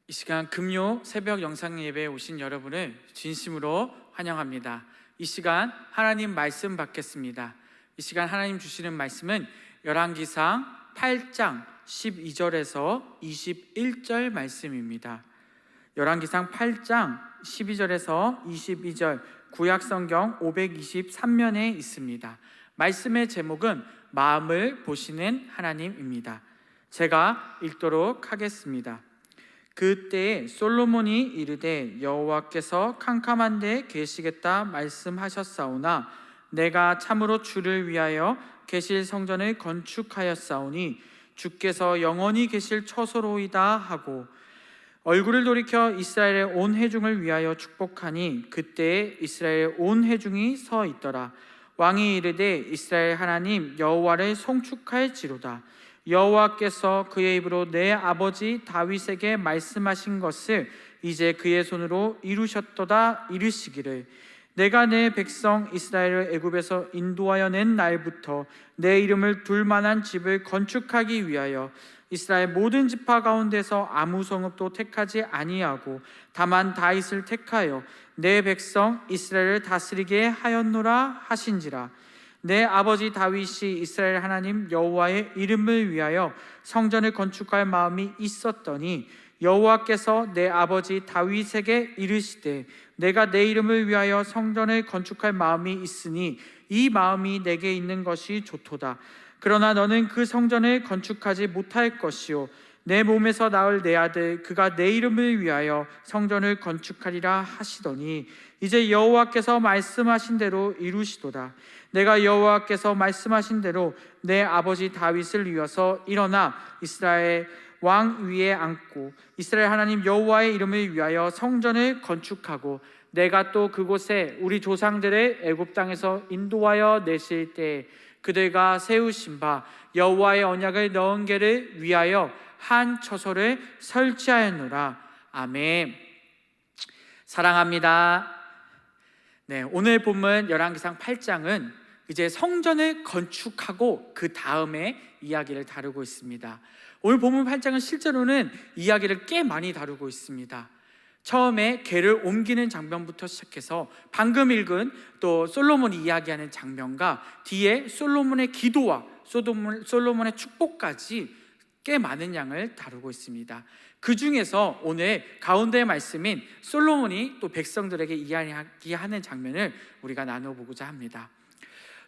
이 시간 금요 새벽 영상 예배에 오신 여러분을 진심으로 환영합니다. 이 시간 하나님 말씀 받겠습니다. 이 시간 하나님 주시는 말씀은 열왕기상 8장 12절에서 21절 말씀입니다. 열왕기상 8장 12절에서 22절 구약성경 523면에 있습니다. 말씀의 제목은 마음을 보시는 하나님입니다. 제가 읽도록 하겠습니다. 그때 솔로몬이 이르되 여호와께서 캄캄한 데 계시겠다 말씀하셨사오나 내가 참으로 주를 위하여 계실 성전을 건축하였사오니 주께서 영원히 계실 처소로이다 하고 얼굴을 돌이켜 이스라엘의 온 회중을 위하여 축복하니 그때에 이스라엘의 온 회중이 서 있더라. 왕이 이르되 이스라엘 하나님 여호와를 송축할지로다. 여호와께서 그의 입으로 내 아버지 다윗에게 말씀하신 것을 이제 그의 손으로 이루셨도다. 이르시기를 내가 내 백성 이스라엘을 애굽에서 인도하여 낸 날부터 내 이름을 둘 만한 집을 건축하기 위하여 이스라엘 모든 지파 가운데서 아무 성읍도 택하지 아니하고 다만 다윗을 택하여 내 백성 이스라엘을 다스리게 하였노라 하신지라. 내 아버지 다윗이 이스라엘 하나님 여호와의 이름을 위하여 성전을 건축할 마음이 있었더니 여호와께서 내 아버지 다윗에게 이르시되 내가 내 이름을 위하여 성전을 건축할 마음이 있으니 이 마음이 내게 있는 것이 좋도다. 그러나 너는 그 성전을 건축하지 못할 것이요 내 몸에서 낳을 내 아들 그가 내 이름을 위하여 성전을 건축하리라 하시더니 이제 여호와께서 말씀하신 대로 이루시도다. 내가 여호와께서 말씀하신 대로 내 아버지 다윗을 이어서 일어나 이스라엘 왕 위에 앉고 이스라엘 하나님 여호와의 이름을 위하여 성전을 건축하고 내가 또 그곳에 우리 조상들의 애굽 땅에서 인도하여 내실 때 그들과 세우신 바 여호와의 언약을 넣은 궤를 위하여 한 처소를 설치하였노라. 아멘. 사랑합니다. 오늘 본문 열왕기상 8장은 이제 성전을 건축하고 그 다음에 이야기를 다루고 있습니다. 오늘 본문 8장은 실제로는 이야기를 꽤 많이 다루고 있습니다. 처음에 궤를 옮기는 장면부터 시작해서 방금 읽은 또 솔로몬이 이야기하는 장면과 뒤에 솔로몬의 기도와 솔로몬의 축복까지 꽤 많은 양을 다루고 있습니다. 그 중에서 오늘 가운데의 말씀인 솔로몬이 또 백성들에게 이야기하는 장면을 우리가 나눠보고자 합니다.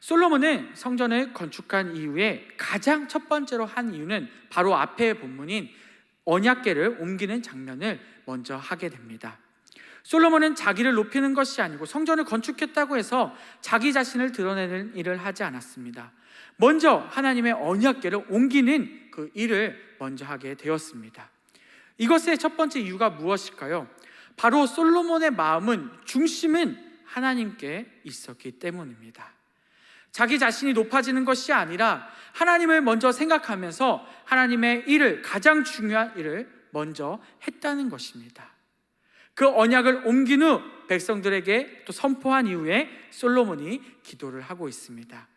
솔로몬은 성전을 건축한 이후에 가장 첫 번째로 한 이유는 바로 앞에 본문인 언약궤를 옮기는 장면을 먼저 하게 됩니다. 솔로몬은 자기를 높이는 것이 아니고 성전을 건축했다고 해서 자기 자신을 드러내는 일을 하지 않았습니다. 먼저 하나님의 언약궤를 옮기는 그 일을 먼저 하게 되었습니다. 이것의 첫 번째 이유가 무엇일까요? 바로 솔로몬의 마음은 중심은 하나님께 있었기 때문입니다. 자기 자신이 높아지는 것이 아니라 하나님을 먼저 생각하면서 하나님의 일을, 가장 중요한 일을 먼저 했다는 것입니다. 그 언약을 옮긴 후 백성들에게 또 선포한 이후에 솔로몬이 기도를 하고 있습니다.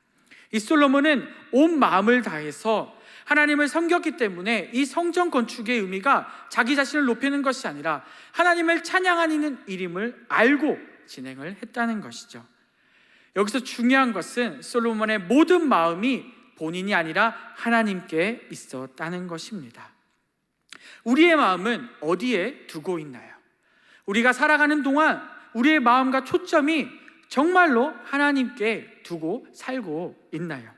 이 솔로몬은 온 마음을 다해서 하나님을 섬겼기 때문에 이 성전 건축의 의미가 자기 자신을 높이는 것이 아니라 하나님을 찬양하는 일임을 알고 진행을 했다는 것이죠. 여기서 중요한 것은 솔로몬의 모든 마음이 본인이 아니라 하나님께 있었다는 것입니다. 우리의 마음은 어디에 두고 있나요? 우리가 살아가는 동안 우리의 마음과 초점이 정말로 하나님께 두고 살고 있나요?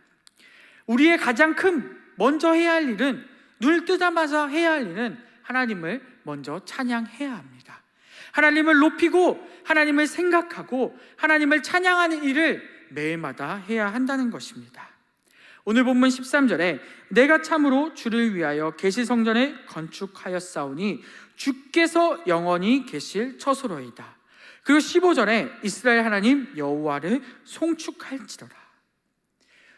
우리의 가장 큰 먼저 해야 할 일은, 눈을 뜨자마자 해야 할 일은 하나님을 먼저 찬양해야 합니다. 하나님을 높이고 하나님을 생각하고 하나님을 찬양하는 일을 매일마다 해야 한다는 것입니다. 오늘 본문 13절에 내가 참으로 주를 위하여 계실 성전을 건축하였사오니 주께서 영원히 계실 처소로이다. 그리고 15절에 이스라엘 하나님 여호와를 송축할지로다.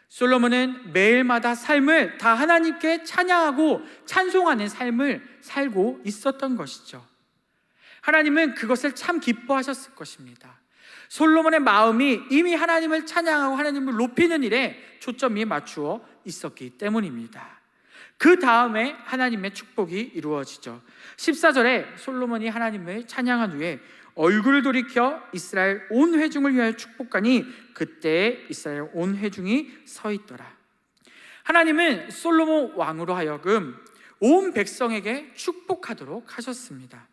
솔로몬은 매일마다 삶을 다 하나님께 찬양하고 찬송하는 삶을 살고 있었던 것이죠. 하나님은 그것을 참 기뻐하셨을 것입니다. 솔로몬의 마음이 이미 하나님을 찬양하고 하나님을 높이는 일에 초점이 맞추어 있었기 때문입니다. 그 다음에 하나님의 축복이 이루어지죠. 14절에 솔로몬이 하나님을 찬양한 후에 얼굴을 돌이켜 이스라엘 온 회중을 위하여 축복하니 그때 이스라엘 온 회중이 서 있더라. 하나님은 솔로몬 왕으로 하여금 온 백성에게 축복하도록 하셨습니다.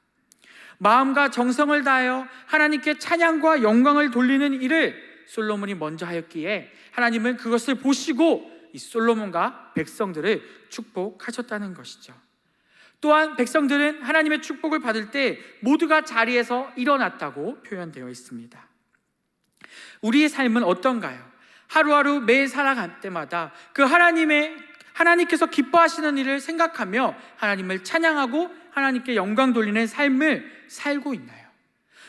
마음과 정성을 다하여 하나님께 찬양과 영광을 돌리는 일을 솔로몬이 먼저 하였기에 하나님은 그것을 보시고 이 솔로몬과 백성들을 축복하셨다는 것이죠. 또한 백성들은 하나님의 축복을 받을 때 모두가 자리에서 일어났다고 표현되어 있습니다. 우리의 삶은 어떤가요? 하루하루 매일 살아갈 때마다 그 하나님께서 기뻐하시는 일을 생각하며 하나님을 찬양하고 하나님께 영광 돌리는 삶을 살고 있나요?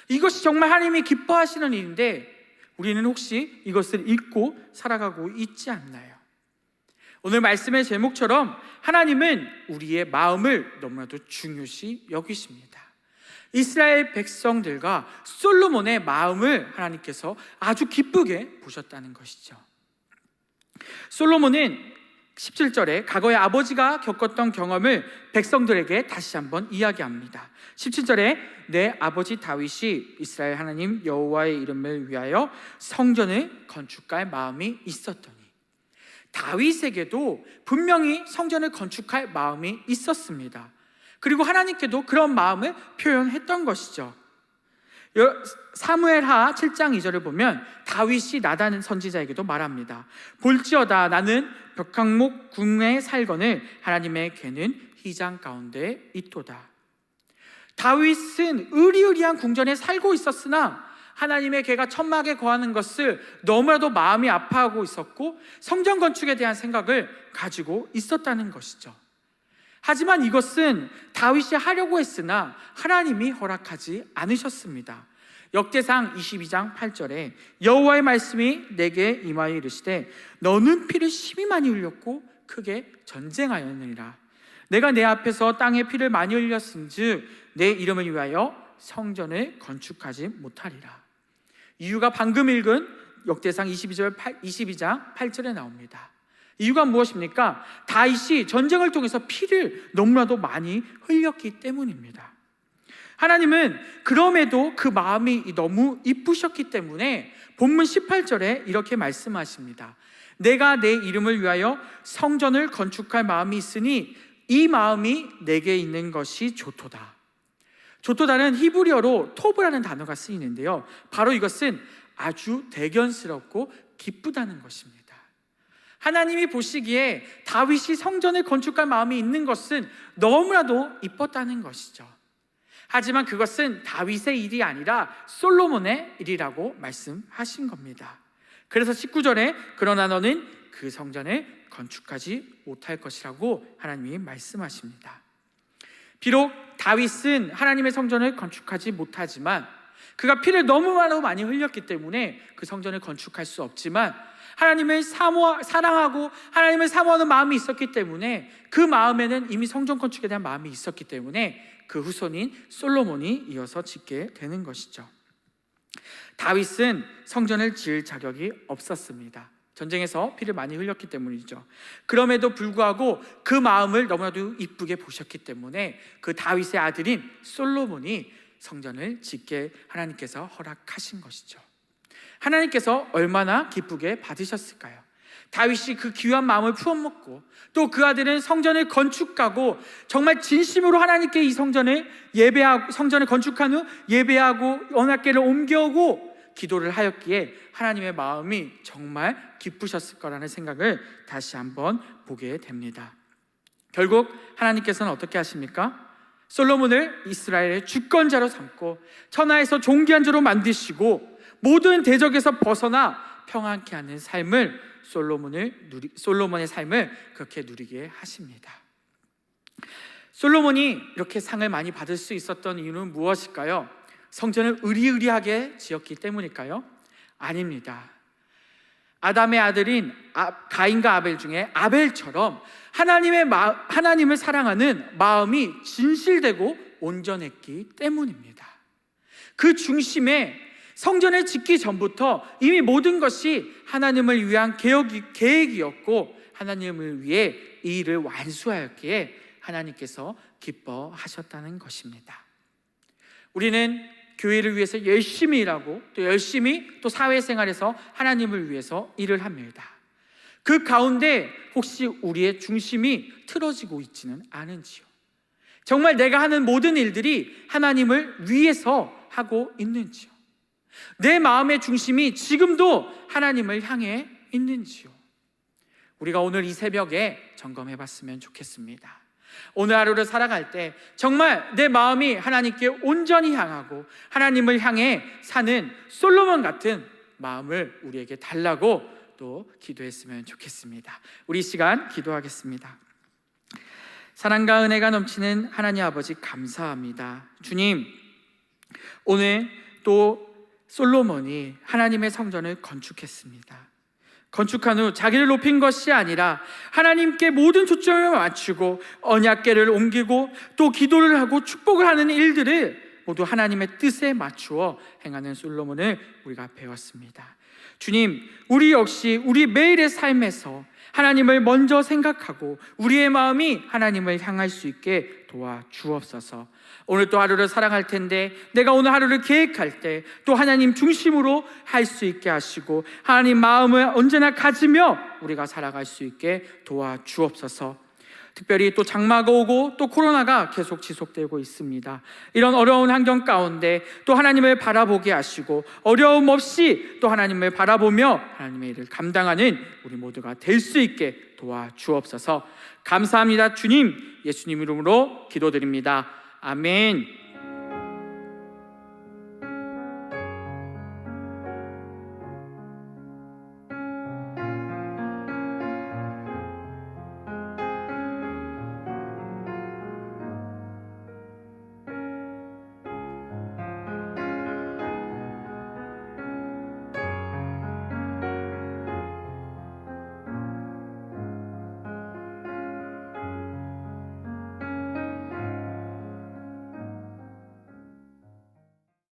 이것이 정말 하나님이 기뻐하시는 일인데 우리는 혹시 이것을 잊고 살아가고 있지 않나요? 오늘 말씀의 제목처럼 하나님은 우리의 마음을 너무나도 중요시 여기십니다. 이스라엘 백성들과 솔로몬의 마음을 하나님께서 아주 기쁘게 보셨다는 것이죠. 솔로몬은 17절에 과거에 아버지가 겪었던 경험을 백성들에게 다시 한번 이야기합니다. 17절에 내 아버지 다윗이 이스라엘 하나님 여호와의 이름을 위하여 성전을 건축할 마음이 있었더니, 다윗에게도 분명히 성전을 건축할 마음이 있었습니다. 그리고 하나님께도 그런 마음을 표현했던 것이죠. 사무엘하 7장 2절을 보면 다윗이 나단 선지자에게도 말합니다. 볼지어다 나는 벽향목 궁에 살거늘 하나님의 궤는 휘장 가운데 있도다. 다윗은 의리의리한 궁전에 살고 있었으나 하나님의 궤가 천막에 거하는 것을 너무나도 마음이 아파하고 있었고 성전 건축에 대한 생각을 가지고 있었다는 것이죠. 하지만 이것은 다윗이 하려고 했으나 하나님이 허락하지 않으셨습니다. 역대상 22장 8절에 여호와의 말씀이 내게 임하여 이르시되 너는 피를 심히 많이 흘렸고 크게 전쟁하였느니라. 내가 내 앞에서 땅에 피를 많이 흘렸은즉 내 이름을 위하여 성전을 건축하지 못하리라. 이유가 방금 읽은 역대상 22장 8절에 나옵니다. 이유가 무엇입니까? 다윗이 전쟁을 통해서 피를 너무나도 많이 흘렸기 때문입니다. 하나님은 그럼에도 그 마음이 너무 이쁘셨기 때문에 본문 18절에 이렇게 말씀하십니다. 내가 내 이름을 위하여 성전을 건축할 마음이 있으니 이 마음이 내게 있는 것이 좋도다. 좋도다는 히브리어로 토브라는 단어가 쓰이는데요, 바로 이것은 아주 대견스럽고 기쁘다는 것입니다. 하나님이 보시기에 다윗이 성전을 건축할 마음이 있는 것은 너무나도 이뻤다는 것이죠. 하지만 그것은 다윗의 일이 아니라 솔로몬의 일이라고 말씀하신 겁니다. 그래서 19절에 그러나 너는 그 성전을 건축하지 못할 것이라고 하나님이 말씀하십니다. 비록 다윗은 하나님의 성전을 건축하지 못하지만 그가 피를 너무나도 많이 흘렸기 때문에 그 성전을 건축할 수 없지만 하나님을 사랑하고 하나님을 사모하는 마음이 있었기 때문에 그 마음에는 이미 성전 건축에 대한 마음이 있었기 때문에 그 후손인 솔로몬이 이어서 짓게 되는 것이죠. 다윗은 성전을 지을 자격이 없었습니다. 전쟁에서 피를 많이 흘렸기 때문이죠. 그럼에도 불구하고 그 마음을 너무나도 이쁘게 보셨기 때문에 그 다윗의 아들인 솔로몬이 성전을 짓게 하나님께서 허락하신 것이죠. 하나님께서 얼마나 기쁘게 받으셨을까요? 다윗이 그 귀한 마음을 품어먹고 또 그 아들은 성전을 건축하고 정말 진심으로 하나님께 이 성전을 예배하고 성전을 건축한 후 예배하고 언약궤를 옮겨오고 기도를 하였기에 하나님의 마음이 정말 기쁘셨을 거라는 생각을 다시 한번 보게 됩니다. 결국 하나님께서는 어떻게 하십니까? 솔로몬을 이스라엘의 주권자로 삼고 천하에서 존귀한 자로 만드시고 모든 대적에서 벗어나 평안케 하는 삶을 솔로몬의 삶을 그렇게 누리게 하십니다. 솔로몬이 이렇게 상을 많이 받을 수 있었던 이유는 무엇일까요? 성전을 의리의리하게 지었기 때문일까요? 아닙니다. 아담의 아들인 가인과 아벨 중에 아벨처럼 하나님을 사랑하는 마음이 진실되고 온전했기 때문입니다. 그 중심에 성전을 짓기 전부터 이미 모든 것이 하나님을 위한 계획이었고 하나님을 위해 이 일을 완수하였기에 하나님께서 기뻐하셨다는 것입니다. 우리는 교회를 위해서 열심히 일하고 또 열심히 또 사회생활에서 하나님을 위해서 일을 합니다. 그 가운데 혹시 우리의 중심이 틀어지고 있지는 않은지요? 정말 내가 하는 모든 일들이 하나님을 위해서 하고 있는지요? 내 마음의 중심이 지금도 하나님을 향해 있는지요? 우리가 오늘 이 새벽에 점검해 봤으면 좋겠습니다. 오늘 하루를 살아갈 때 정말 내 마음이 하나님께 온전히 향하고 하나님을 향해 사는 솔로몬 같은 마음을 우리에게 달라고 또 기도했으면 좋겠습니다. 우리 시간 기도하겠습니다. 사랑과 은혜가 넘치는 하나님 아버지, 감사합니다. 주님, 오늘 또 솔로몬이 하나님의 성전을 건축했습니다. 건축한 후 자기를 높인 것이 아니라 하나님께 모든 초점을 맞추고 언약궤를 옮기고 또 기도를 하고 축복을 하는 일들을 모두 하나님의 뜻에 맞추어 행하는 솔로몬을 우리가 배웠습니다. 주님, 우리 역시 우리 매일의 삶에서 하나님을 먼저 생각하고 우리의 마음이 하나님을 향할 수 있게 도와주옵소서. 오늘 또 하루를 살아갈 텐데 내가 오늘 하루를 계획할 때 또 하나님 중심으로 할 수 있게 하시고 하나님 마음을 언제나 가지며 우리가 살아갈 수 있게 도와주옵소서. 특별히 또 장마가 오고 또 코로나가 계속 지속되고 있습니다. 이런 어려운 환경 가운데 또 하나님을 바라보게 하시고 어려움 없이 또 하나님을 바라보며 하나님의 일을 감당하는 우리 모두가 될 수 있게 도와주옵소서. 감사합니다. 주님, 예수님 이름으로 기도드립니다. 아멘.